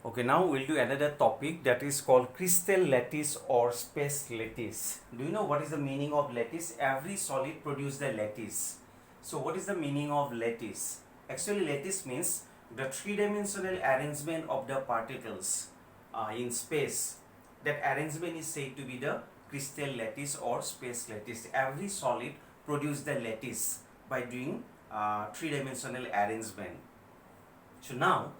Okay, now we'll do another topic that is called crystal lattice or space lattice. Do you know what is the meaning of lattice? Every solid produces the lattice. So what is the meaning of lattice? Actually, lattice means the three-dimensional arrangement of the particles in space. That arrangement is said to be the crystal lattice or space lattice. Every solid produces the lattice by doing three-dimensional arrangement. So now,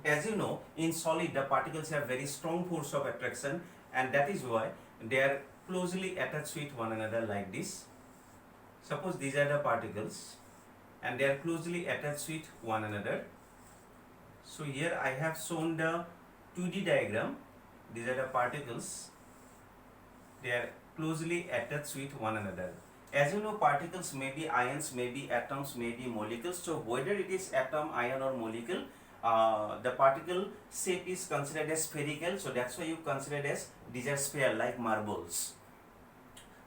as you know, in solid the particles have very strong force of attraction, and that is why they are closely attached with one another like this. Suppose these are the particles and they are closely attached with one another. So here I have shown the 2D diagram. These are the particles. They are closely attached with one another. As you know, particles may be ions, may be atoms, may be molecules. So whether it is atom, ion or molecule, the particle shape is considered as spherical. So that's why you consider it as these are sphere like marbles.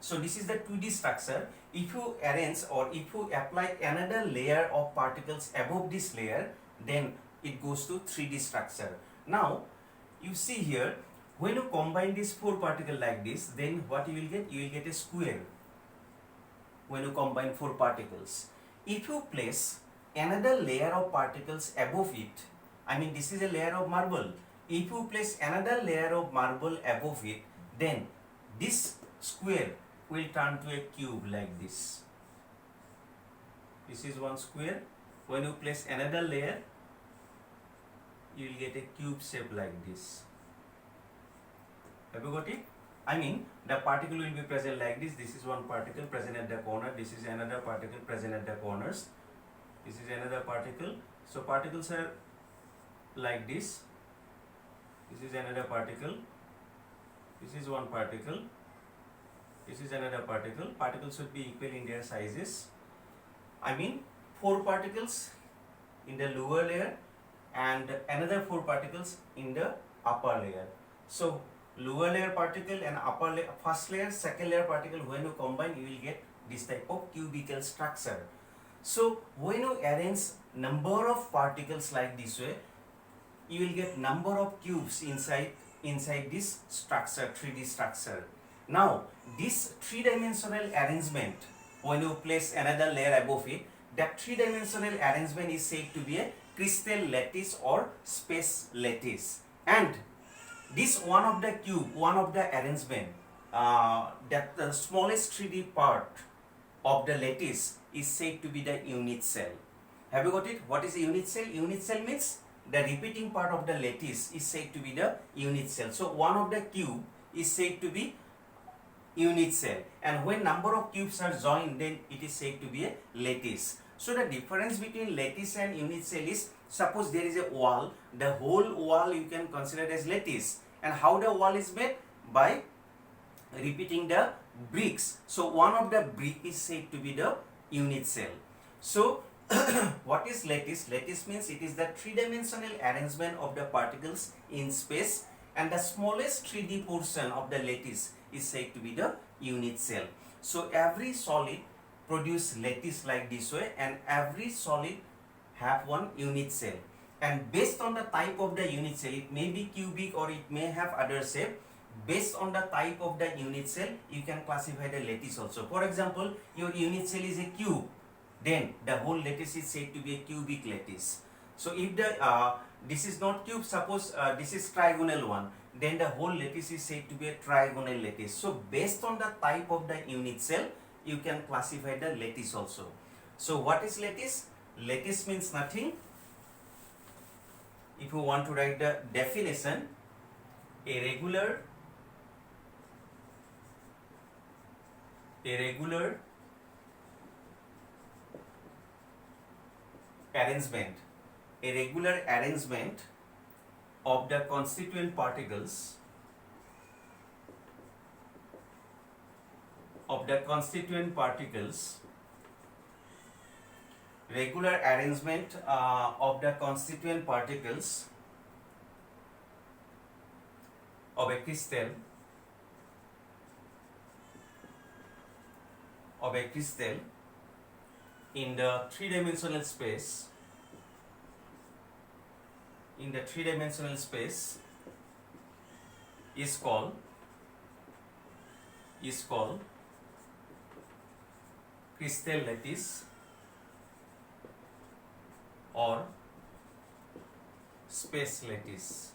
So this is the 2D structure. If you arrange or if you apply another layer of particles above this layer, then it goes to 3D structure. Now you see here, when you combine these 4 particles like this, then what you will get? You will get a square. When you combine 4 particles, if you place another layer of particles above it, I mean this is a layer of marble, if you place another layer of marble above it, then this square will turn to a cube like this. This is one square. When you place another layer, you will get a cube shape like this. Have you got it? I mean, the particle will be present like this. This is one particle present at the corner. This is another particle present at the corners. This is another particle. So particles are like this. This is another particle. This is one particle. This is another particle. Particles should be equal in their sizes. I mean, 4 particles in the lower layer and another 4 particles in the upper layer. So lower layer particle and upper layer, first layer, second layer particle, when you combine, you will get this type of cubical structure. So when you arrange number of particles like this way, you will get number of cubes inside this structure, 3D structure. Now this 3-dimensional arrangement, when you place another layer above it, that 3-dimensional arrangement is said to be a crystal lattice or space lattice. And this one of the cube, one of the arrangement, that the smallest 3D part of the lattice is said to be the unit cell. Have you got it? What is a unit cell? Unit cell means the repeating part of the lattice is said to be the unit cell. So one of the cube is said to be unit cell, and when number of cubes are joined, then it is said to be a lattice. So the difference between lattice and unit cell is, suppose there is a wall, the whole wall you can consider as lattice. And how the wall is made? By repeating the bricks. So one of the brick is said to be the unit cell. So what is lattice? Lattice means it is the 3-dimensional arrangement of the particles in space, and the smallest 3D portion of the lattice is said to be the unit cell. So every solid produce lattice like this way, and every solid have one unit cell. And based on the type of the unit cell, it may be cubic or it may have other shape. Based on the type of the unit cell, you can classify the lattice also. For example, your unit cell is a cube, then the whole lattice is said to be a cubic lattice. So if the this is not cube, suppose this is trigonal one, then the whole lattice is said to be a trigonal lattice. So based on the type of the unit cell, you can classify the lattice also. So what is lattice? Lattice means nothing. If you want to write the definition, a regular arrangement, a regular arrangement of the constituent particles regular arrangement of the constituent particles of a crystal in the 3-dimensional space in the three-dimensional space is called crystal lattice or space lattice.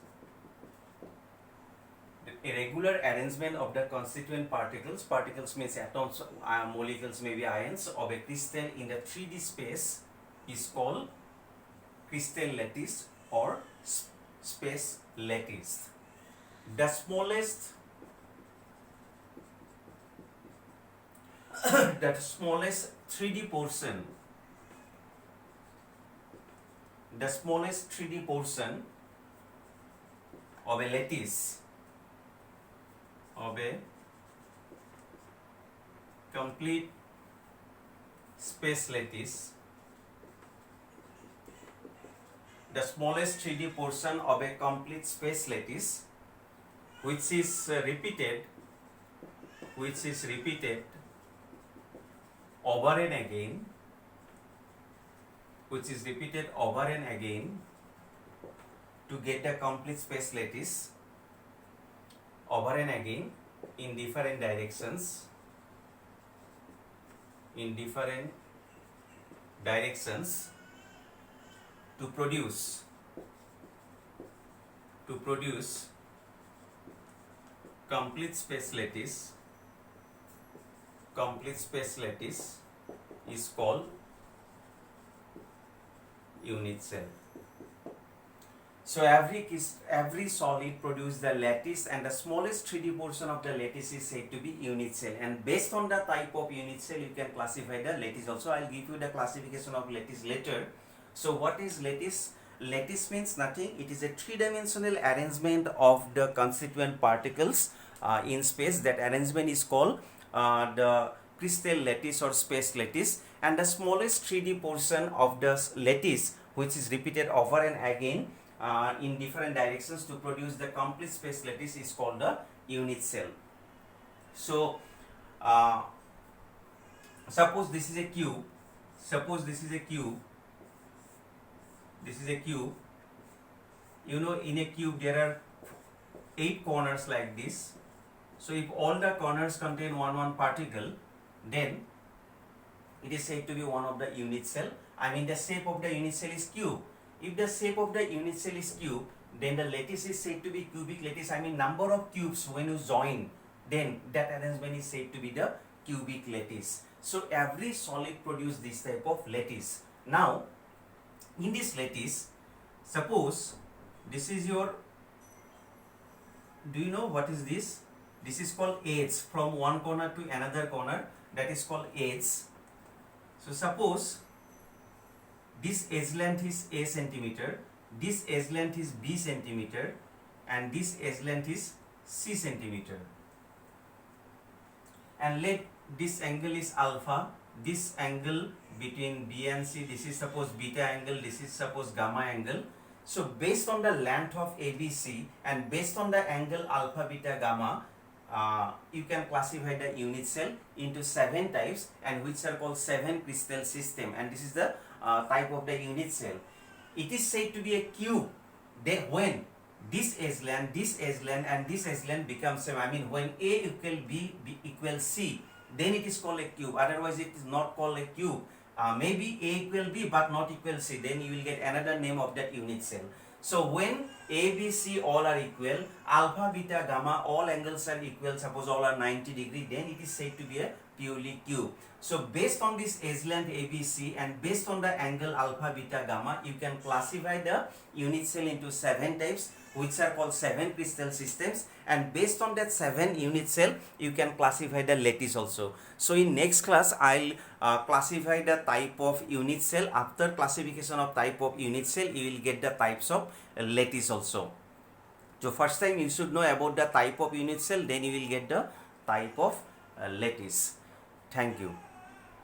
A regular arrangement of the constituent particles means atoms, molecules, maybe ions, of a crystal in the 3D space is called crystal lattice or space lattice. The smallest the smallest 3D portion of a lattice, of a complete space lattice, the smallest 3D portion of a complete space lattice which is repeated over and again, to get the complete space lattice over and again in different directions to produce complete space lattice is called unit cell. So every solid produces the lattice, and the smallest 3D portion of the lattice is said to be unit cell. And based on the type of unit cell, you can classify the lattice also. I'll give you the classification of lattice later. So what is lattice? Lattice means nothing. It is a three-dimensional arrangement of the constituent particles in space. That arrangement is called the crystal lattice or space lattice. And the smallest 3D portion of the lattice, which is repeated over and again in different directions to produce the complete space lattice, is called the unit cell. So suppose this is a cube. You know, in a cube there are 8 corners like this. So if all the corners contain one particle, then it is said to be one of the unit cell. I mean, the shape of the unit cell is cube. If the shape of the unit cell is cube, then the lattice is said to be cubic lattice. I mean, number of cubes when you join, then that arrangement is said to be the cubic lattice. So every solid produces this type of lattice. Now, in this lattice, suppose this is your, do you know what is this? This is called edge. From one corner to another corner, that is called edge. So suppose this edge length is A centimeter, this edge length is B centimeter, and this edge length is C centimeter. And let this angle is alpha, this angle between B and C, this is suppose beta angle, this is suppose gamma angle. So based on the length of ABC and based on the angle alpha, beta, gamma, you can classify the unit cell into 7 types, and which are called 7 crystal system, and this is the type of the unit cell. It is said to be a cube then when this edge length and this edge length becomes same. I mean, when A equal B equals C, then it is called a cube. Otherwise it is not called a cube. Maybe A equal B but not equal C, then you will get another name of that unit cell. So when A, B, C all are equal, alpha, beta, gamma all angles are equal, suppose all are 90 degree, then it is said to be a purely cube. So based on this edge length ABC and based on the angle alpha, beta, gamma, you can classify the unit cell into 7 types, which are called 7 crystal systems, and based on that 7 unit cell, you can classify the lattice also. So in next class, I'll classify the type of unit cell. After classification of type of unit cell, you will get the types of lattice also. So first time you should know about the type of unit cell, then you will get the type of lattice. Thank you.